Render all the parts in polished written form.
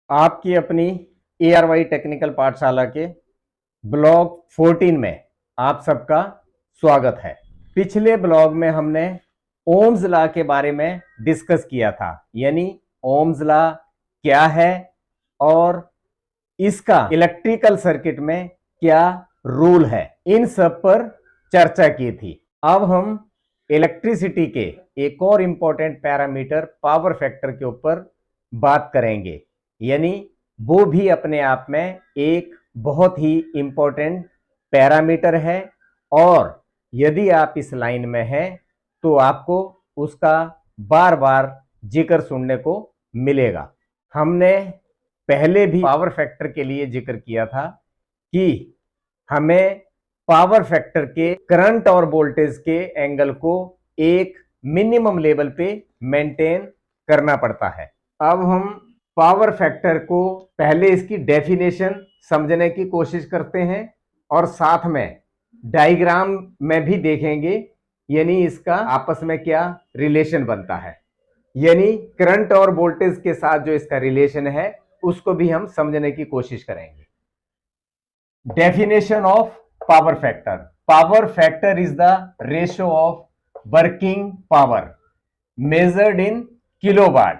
आपकी अपनी ARY technical पाठशाला के ब्लॉग 14 में आप सबका स्वागत है। पिछले ब्लॉग में हमने ओम्स लॉ के बारे में डिस्कस किया था, यानी ओम्स लॉ क्या है और इसका इलेक्ट्रिकल सर्किट में क्या रूल है, इन सब पर चर्चा की थी। अब हम इलेक्ट्रिसिटी के एक और इंपॉर्टेंट पैरामीटर पावर फैक्टर के ऊपर बात करेंगे, यानी वो भी अपने आप में एक बहुत ही इंपॉर्टेंट पैरामीटर है और यदि आप इस लाइन में हैं तो आपको उसका बार बार जिक्र सुनने को मिलेगा। हमने पहले भी पावर फैक्टर के लिए जिक्र किया था कि हमें पावर फैक्टर के करंट और वोल्टेज के एंगल को एक मिनिमम लेवल पे मेंटेन करना पड़ता है। अब हम पावर फैक्टर को पहले इसकी डेफिनेशन समझने की कोशिश करते हैं और साथ में डायग्राम में भी देखेंगे, यानी इसका आपस में क्या रिलेशन बनता है, यानी करंट और वोल्टेज के साथ जो इसका रिलेशन है उसको भी हम समझने की कोशिश करेंगे। Definition of power factor. Power factor is the ratio of working power measured in kilowatt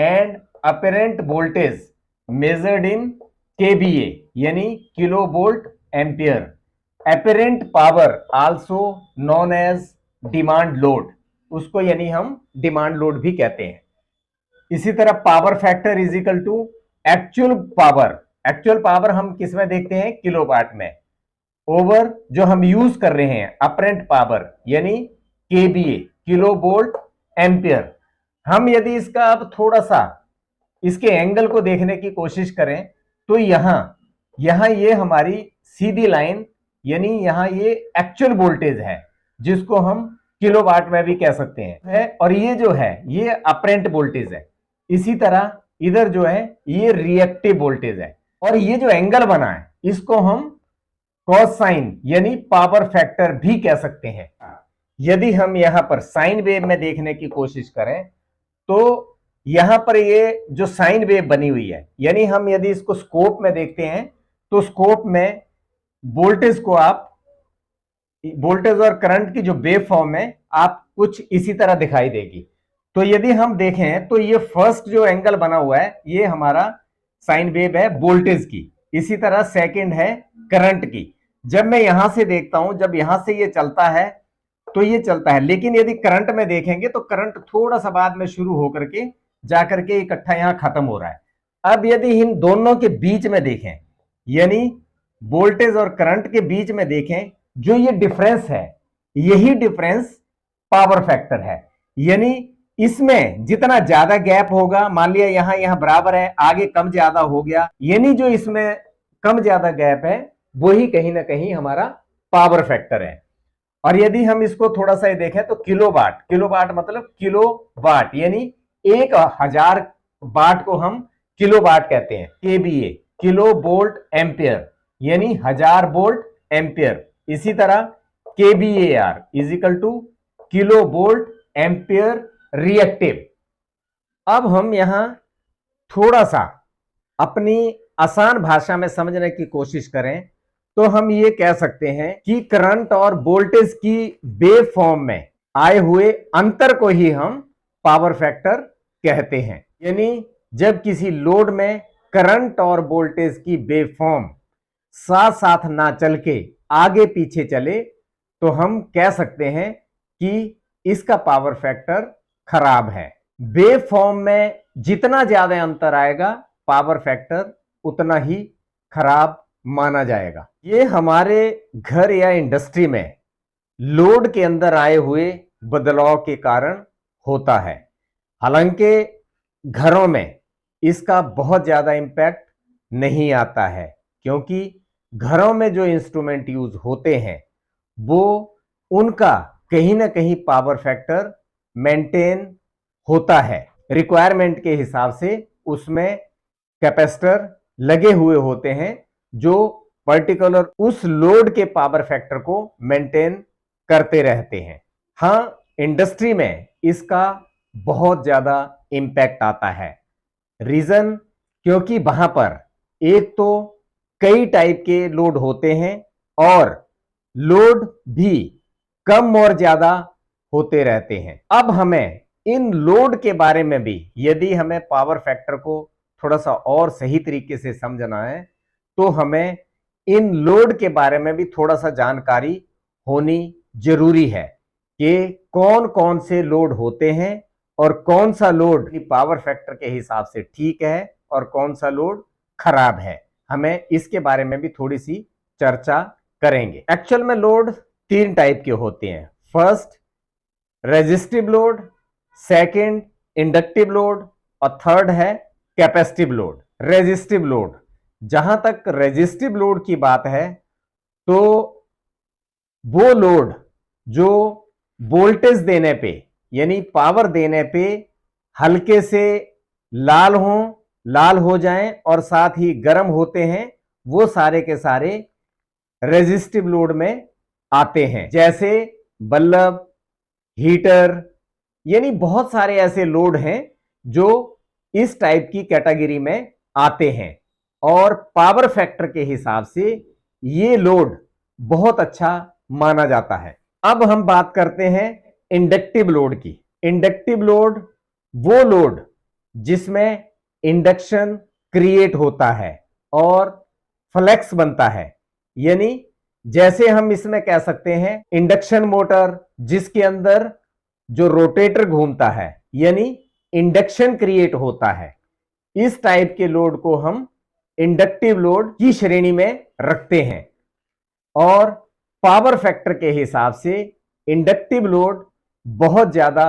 and apparent voltage measured in kVA यानी kilo volt ampere. apparent power also known as demand load, उसको यानी हम demand load भी कहते हैं। इसी तरह power factor is equal to actual power. Actual power हम किस में देखते हैं, किलोवाट में, ओवर जो हम यूज कर रहे हैं अपरेंट पावर यानी केवीए किलो वोल्ट एम्पियर। हम यदि इसका अब थोड़ा सा इसके एंगल को देखने की कोशिश करें तो यहां ये हमारी सीधी लाइन यानी यहां ये एक्चुअल वोल्टेज है जिसको हम किलोवाट में भी कह सकते हैं, और ये जो है ये अपरेंट वोल्टेज है। इसी तरह इधर जो है ये रिएक्टिव वोल्टेज है और ये जो एंगल बना है इसको हम कॉस साइन यानी पावर फैक्टर भी कह सकते हैं। यदि हम यहां पर साइन वेव में देखने की कोशिश करें तो यहां पर ये जो साइन वेव बनी हुई है, यानी हम यदि इसको स्कोप में देखते हैं तो स्कोप में वोल्टेज को आप वोल्टेज और करंट की जो वेव फॉर्म है आप कुछ इसी तरह दिखाई देगी। तो यदि हम देखें तो ये फर्स्ट जो एंगल बना हुआ है ये हमारा साइन वेव है वोल्टेज की, इसी तरह सेकंड है करंट की। जब मैं यहां से देखता हूं, जब यहां से ये चलता है तो ये चलता है, लेकिन यदि करंट में देखेंगे तो करंट थोड़ा सा बाद में शुरू होकर के जाकर के इकट्ठा यहां खत्म हो रहा है। अब यदि इन दोनों के बीच में देखें, यानी वोल्टेज और करंट के बीच में देखें, जो ये डिफरेंस है यही डिफरेंस पावर फैक्टर है। यानी इसमें जितना ज्यादा गैप होगा, मान लिया यहां बराबर है, आगे कम ज्यादा हो गया, यानी जो इसमें कम ज्यादा गैप है वही कहीं ना कहीं हमारा पावर फैक्टर है। और यदि हम इसको थोड़ा सा देखें तो किलोवाट, किलोवाट मतलब किलो वाट, यानी 1000 वाट को हम किलोवाट कहते हैं। केवीए किलो वोल्ट एम्पियर यानी 1000 वोल्ट एम्पियर। इसी तरह KVAR is equal to kilo volt ampere reactive. अब हम यहां थोड़ा सा अपनी आसान भाषा में समझने की कोशिश करें तो हम ये कह सकते हैं कि करंट और वोल्टेज की वेव फॉर्म में आए हुए अंतर को ही हम पावर फैक्टर कहते हैं। यानी जब किसी लोड में करंट और वोल्टेज की वेव फॉर्म साथ साथ ना चल के आगे पीछे चले तो हम कह सकते हैं कि इसका पावर फैक्टर खराब है। वेव फॉर्म में जितना ज्यादा अंतर आएगा पावर फैक्टर उतना ही खराब माना जाएगा। ये हमारे घर या इंडस्ट्री में लोड के अंदर आए हुए बदलाव के कारण होता है। हालांकि घरों में इसका बहुत ज्यादा इंपैक्ट नहीं आता है, क्योंकि घरों में जो इंस्ट्रूमेंट यूज होते हैं वो उनका कहीं ना कहीं पावर फैक्टर मेंटेन होता है। रिक्वायरमेंट के हिसाब से उसमें कैपेसिटर लगे हुए होते हैं जो पर्टिकुलर उस लोड के पावर फैक्टर को मेंटेन करते रहते हैं। हाँ, इंडस्ट्री में इसका बहुत ज्यादा इंपैक्ट आता है। रीजन क्योंकि वहां पर एक तो कई टाइप के लोड होते हैं और लोड भी कम और ज्यादा होते रहते हैं। अब हमें इन लोड के बारे में भी, यदि हमें पावर फैक्टर को थोड़ा सा और सही तरीके से समझना है, तो हमें इन लोड के बारे में भी थोड़ा सा जानकारी होनी जरूरी है कि कौन कौन से लोड होते हैं और कौन सा लोड पावर फैक्टर के हिसाब से ठीक है और कौन सा लोड खराब है। हमें इसके बारे में भी थोड़ी सी चर्चा करेंगे। एक्चुअल में लोड तीन टाइप के होते हैं। First resistive load, second inductive load और थर्ड है कैपेसिटिव लोड। रेजिस्टिव लोड, जहां तक रेजिस्टिव लोड की बात है तो वो लोड जो वोल्टेज देने पे यानी पावर देने पे हल्के से लाल हो जाएं और साथ ही गर्म होते हैं, वो सारे के सारे रेजिस्टिव लोड में आते हैं। जैसे बल्ब, हीटर, यानी बहुत सारे ऐसे लोड हैं जो इस टाइप की कैटेगरी में आते हैं और पावर फैक्टर के हिसाब से ये लोड बहुत अच्छा माना जाता है। अब हम बात करते हैं इंडक्टिव लोड की। इंडक्टिव लोड वो लोड जिसमें इंडक्शन क्रिएट होता है और फ्लक्स बनता है, यानी जैसे हम इसमें कह सकते हैं इंडक्शन मोटर जिसके अंदर जो रोटेटर घूमता है यानी इंडक्शन क्रिएट होता है, इस टाइप के लोड को हम इंडक्टिव लोड की श्रेणी में रखते हैं। और पावर फैक्टर के हिसाब से इंडक्टिव लोड बहुत ज्यादा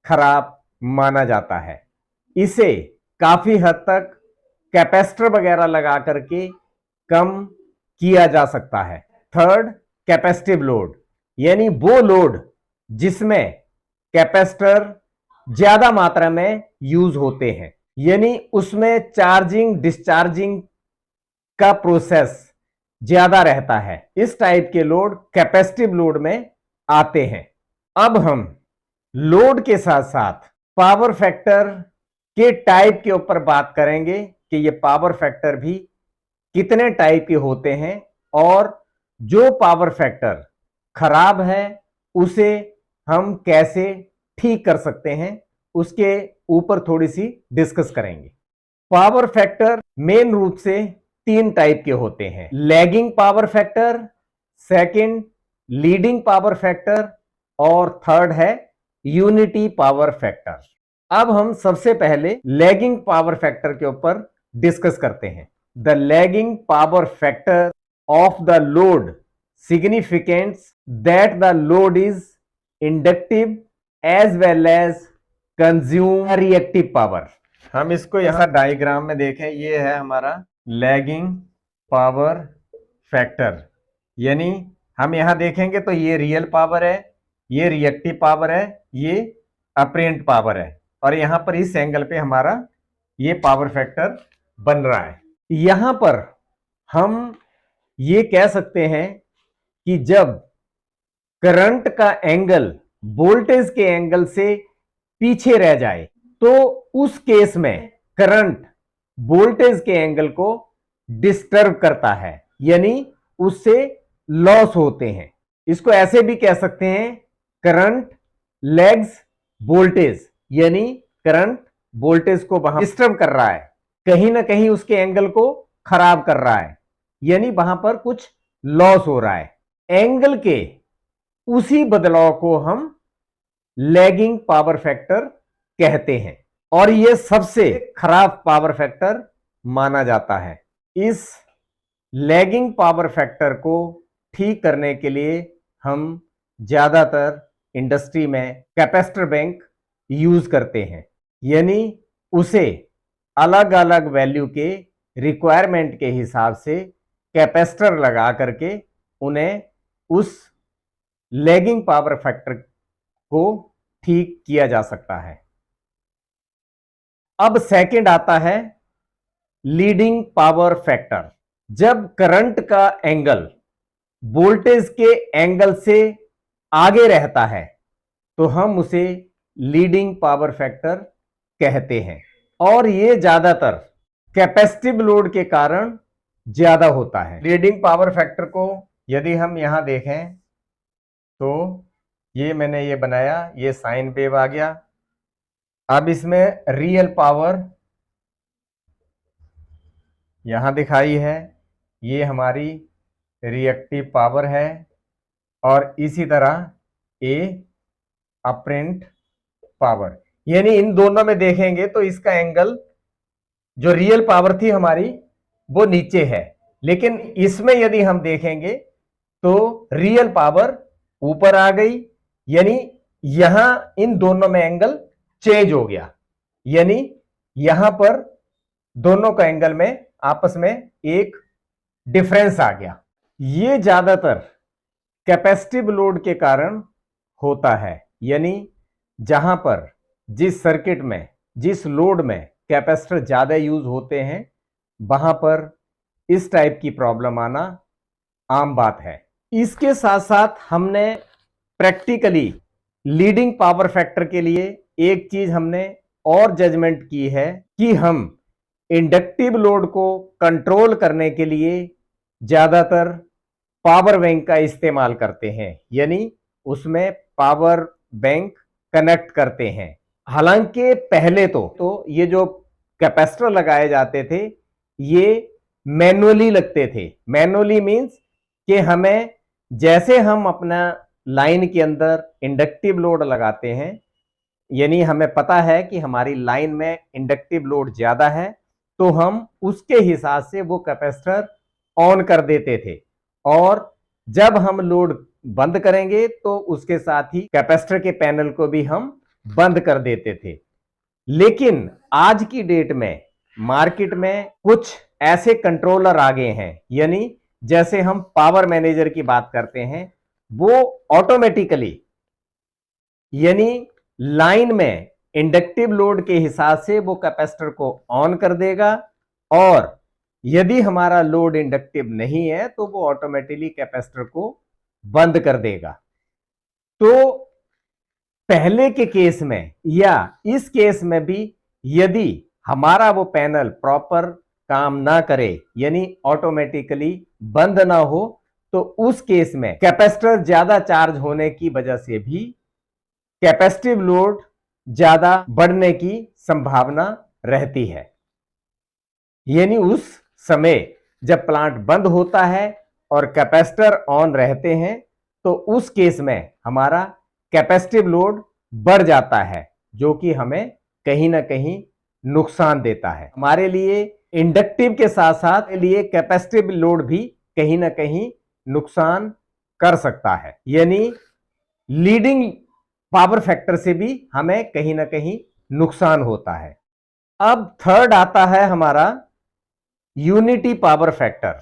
खराब माना जाता है। इसे काफी हद तक कैपेसिटर वगैरह लगा करके कम किया जा सकता है। थर्ड कैपेसिटिव लोड, यानी वो लोड जिसमें कैपेसिटर ज्यादा मात्रा में यूज होते हैं, यानी उसमें चार्जिंग डिस्चार्जिंग का प्रोसेस ज्यादा रहता है। इस टाइप के लोड कैपेसिटिव लोड में आते हैं। अब हम लोड के साथ साथ पावर फैक्टर के टाइप के ऊपर बात करेंगे कि ये पावर फैक्टर भी कितने टाइप के होते हैं और जो पावर फैक्टर खराब है उसे हम कैसे ठीक कर सकते हैं, उसके ऊपर थोड़ी सी डिस्कस करेंगे। पावर फैक्टर मेन रूप से तीन टाइप के होते हैं। Lagging power factor, second leading power factor और थर्ड है यूनिटी पावर फैक्टर। अब हम सबसे पहले लैगिंग पावर फैक्टर के ऊपर डिस्कस करते हैं। The lagging power factor of the load significance that the load is inductive as well as consume reactive power. हम इसको यहां डायग्राम में देखें, ये है हमारा लैगिंग पावर फैक्टर, यानी हम यहां देखेंगे तो ये रियल पावर है, ये रिएक्टिव पावर है, ये अपरेंट पावर है और यहां पर इस एंगल पे हमारा ये पावर फैक्टर बन रहा है। यहां पर हम ये कह सकते हैं कि जब करंट का एंगल वोल्टेज के एंगल से पीछे रह जाए तो उस केस में करंट वोल्टेज के एंगल को डिस्टर्ब करता है, यानी उससे लॉस होते हैं। इसको ऐसे भी कह सकते हैं करंट लैग्स वोल्टेज, यानी करंट वोल्टेज को वहां डिस्टर्ब कर रहा है, कहीं ना कहीं उसके एंगल को खराब कर रहा है, यानी वहां पर कुछ लॉस हो रहा है। एंगल के उसी बदलाव को हम लैगिंग पावर फैक्टर कहते हैं और यह सबसे खराब पावर फैक्टर माना जाता है। इस लैगिंग पावर फैक्टर को ठीक करने के लिए हम ज्यादातर इंडस्ट्री में कैपेसिटर बैंक यूज करते हैं, यानी उसे अलग अलग वैल्यू के रिक्वायरमेंट के हिसाब से कैपेसिटर लगा करके उन्हें उस लैगिंग पावर फैक्टर को ठीक किया जा सकता है। अब सेकंड आता है लीडिंग पावर फैक्टर। जब करंट का एंगल वोल्टेज के एंगल से आगे रहता है तो हम उसे लीडिंग पावर फैक्टर कहते हैं और ये ज्यादातर कैपेसिटिव लोड के कारण ज्यादा होता है। लीडिंग पावर फैक्टर को यदि हम यहां देखें तो ये मैंने ये बनाया, ये साइन वेव आ गया। अब इसमें रियल पावर यहां दिखाई है, ये हमारी रिएक्टिव पावर है, और इसी तरह ए अपरेंट पावर। यानी इन दोनों में देखेंगे तो इसका एंगल जो रियल पावर थी हमारी वो नीचे है, लेकिन इसमें यदि हम देखेंगे तो रियल पावर ऊपर आ गई। यानी यहां इन दोनों में एंगल चेंज हो गया, यानी यहां पर दोनों का एंगल में आपस में एक डिफरेंस आ गया। ये ज्यादातर कैपेसिटिव लोड के कारण होता है, यानी जहां पर जिस सर्किट में जिस लोड में कैपेसिटर ज्यादा यूज होते हैं वहां पर इस टाइप की प्रॉब्लम आना आम बात है। इसके साथ साथ हमने प्रैक्टिकली लीडिंग पावर फैक्टर के लिए एक चीज हमने और जजमेंट की है कि हम इंडक्टिव लोड को कंट्रोल करने के लिए ज्यादातर पावर बैंक का इस्तेमाल करते हैं, यानी उसमें पावर बैंक कनेक्ट करते हैं। हालांकि पहले तो ये जो कैपेसिटर लगाए जाते थे ये मैनुअली लगते थे। मैनुअली मींस कि हमें जैसे हम अपना लाइन के अंदर इंडक्टिव लोड लगाते हैं, यानी हमें पता है कि हमारी लाइन में इंडक्टिव लोड ज्यादा है, तो हम उसके हिसाब से वो कैपेसिटर ऑन कर देते थे, और जब हम लोड बंद करेंगे तो उसके साथ ही कैपेसिटर के पैनल को भी हम बंद कर देते थे। लेकिन आज की डेट में मार्केट में कुछ ऐसे कंट्रोलर आ गए हैं, यानी जैसे हम पावर मैनेजर की बात करते हैं, वो ऑटोमेटिकली यानी लाइन में इंडक्टिव लोड के हिसाब से वो कैपेसिटर को ऑन कर देगा, और यदि हमारा लोड इंडक्टिव नहीं है तो वो ऑटोमेटिकली कैपेसिटर को बंद कर देगा। तो पहले के केस में या इस केस में भी यदि हमारा वो पैनल प्रॉपर काम ना करे, यानी ऑटोमेटिकली बंद ना हो, तो उस केस में कैपेसिटर ज्यादा चार्ज होने की वजह से भी कैपेसिटिव लोड ज्यादा बढ़ने की संभावना रहती है। यानी उस समय जब प्लांट बंद होता है और कैपेसिटर ऑन रहते हैं तो उस केस में हमारा कैपेसिटिव लोड बढ़ जाता है, जो कि हमें कहीं ना कहीं नुकसान देता है। हमारे लिए इंडक्टिव के साथ साथ लिए कैपेसिटिव लोड भी कहीं ना कहीं नुकसान कर सकता है, यानी लीडिंग पावर फैक्टर से भी हमें कहीं ना कहीं नुकसान होता है। अब थर्ड आता है हमारा unity power factor.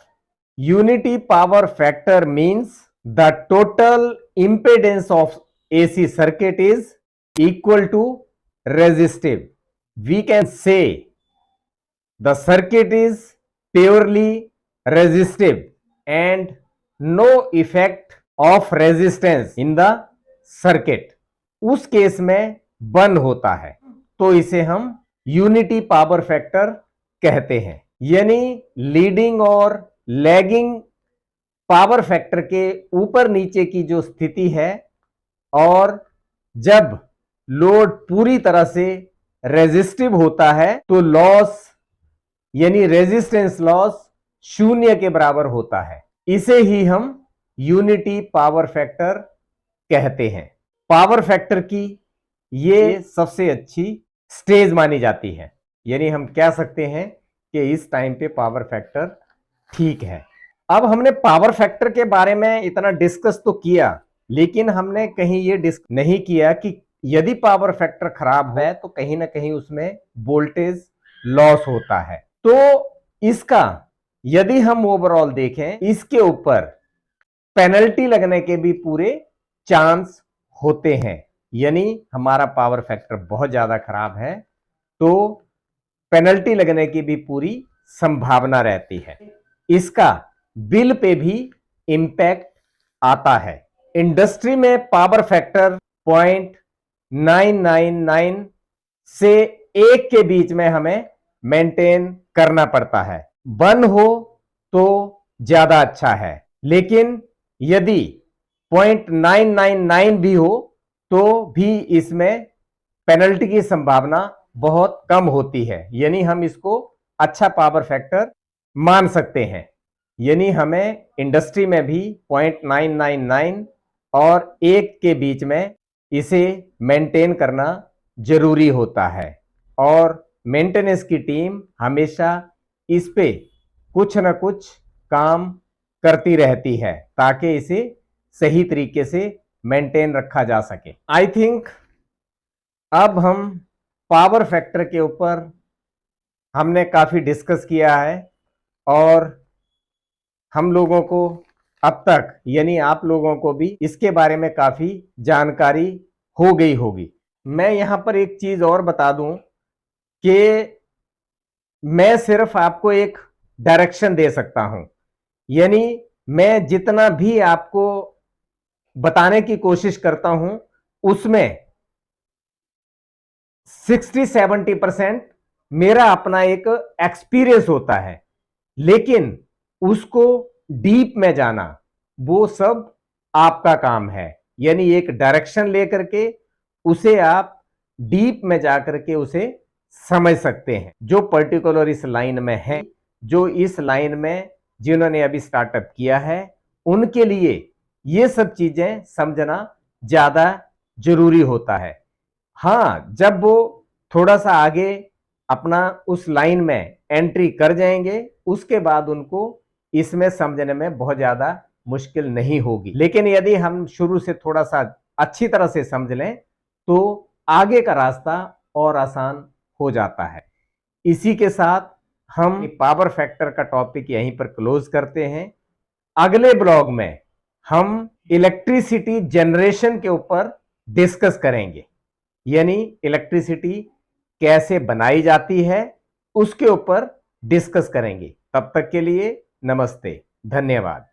Unity power factor means the total impedance of AC circuit is equal to resistive. We can say the circuit is purely resistive and no effect of resistance in the circuit. उस case में बंद होता है तो इसे हम unity power factor कहते हैं। यानी लीडिंग और लैगिंग पावर फैक्टर के ऊपर नीचे की जो स्थिति है, और जब लोड पूरी तरह से रेजिस्टिव होता है तो लॉस यानी रेजिस्टेंस लॉस शून्य के बराबर होता है। इसे ही हम यूनिटी पावर फैक्टर कहते हैं। पावर फैक्टर की ये सबसे अच्छी स्टेज मानी जाती है, यानी हम कह सकते हैं कि इस टाइम पे पावर फैक्टर ठीक है। अब हमने पावर फैक्टर के बारे में इतना डिस्कस तो किया, लेकिन हमने कहीं ये डिस्कस नहीं किया कि यदि पावर फैक्टर खराब है तो कहीं ना कहीं उसमें वोल्टेज लॉस होता है। तो इसका यदि हम ओवरऑल देखें, इसके ऊपर पेनल्टी लगने के भी पूरे चांस होते हैं। यानी हमारा पावर फैक्टर बहुत ज्यादा खराब है तो पेनल्टी लगने की भी पूरी संभावना रहती है। इसका बिल पे भी इंपैक्ट आता है। इंडस्ट्री में पावर फैक्टर 0.999 से 1 के बीच में हमें मेंटेन करना पड़ता है। 1 हो तो ज्यादा अच्छा है, लेकिन यदि 0.999 भी हो तो भी इसमें पेनल्टी की संभावना बहुत कम होती है, यानी हम इसको अच्छा पावर फैक्टर मान सकते हैं। यानी हमें इंडस्ट्री में भी 0.999 और 1 के बीच में इसे मेंटेन करना जरूरी होता है, और मेंटेनेंस की टीम हमेशा इस पे कुछ ना कुछ काम करती रहती है ताकि इसे सही तरीके से मेंटेन रखा जा सके। आई थिंक अब हम पावर फैक्टर के ऊपर हमने काफी डिस्कस किया है, और हम लोगों को अब तक यानी आप लोगों को भी इसके बारे में काफी जानकारी हो गई होगी। मैं यहां पर एक चीज और बता दूं कि मैं सिर्फ आपको एक डायरेक्शन दे सकता हूं, यानी मैं जितना भी आपको बताने की कोशिश करता हूं उसमें 60-70% मेरा अपना एक एक्सपीरियंस होता है, लेकिन उसको डीप में जाना वो सब आपका काम है। यानी एक डायरेक्शन लेकर के उसे आप डीप में जाकर के उसे समझ सकते हैं। जो पर्टिकुलर इस लाइन में है, जो इस लाइन में जिन्होंने अभी स्टार्टअप किया है, उनके लिए ये सब चीजें समझना ज्यादा जरूरी होता है। हाँ, जब वो थोड़ा सा आगे अपना उस लाइन में एंट्री कर जाएंगे उसके बाद उनको इसमें समझने में बहुत ज्यादा मुश्किल नहीं होगी, लेकिन यदि हम शुरू से थोड़ा सा अच्छी तरह से समझ लें तो आगे का रास्ता और आसान हो जाता है। इसी के साथ हम पावर फैक्टर का टॉपिक यहीं पर क्लोज करते हैं। अगले ब्लॉग में हम इलेक्ट्रिसिटी जनरेशन के ऊपर डिस्कस करेंगे, यानी इलेक्ट्रिसिटी कैसे बनाई जाती है उसके ऊपर डिस्कस करेंगे। तब तक के लिए नमस्ते, धन्यवाद।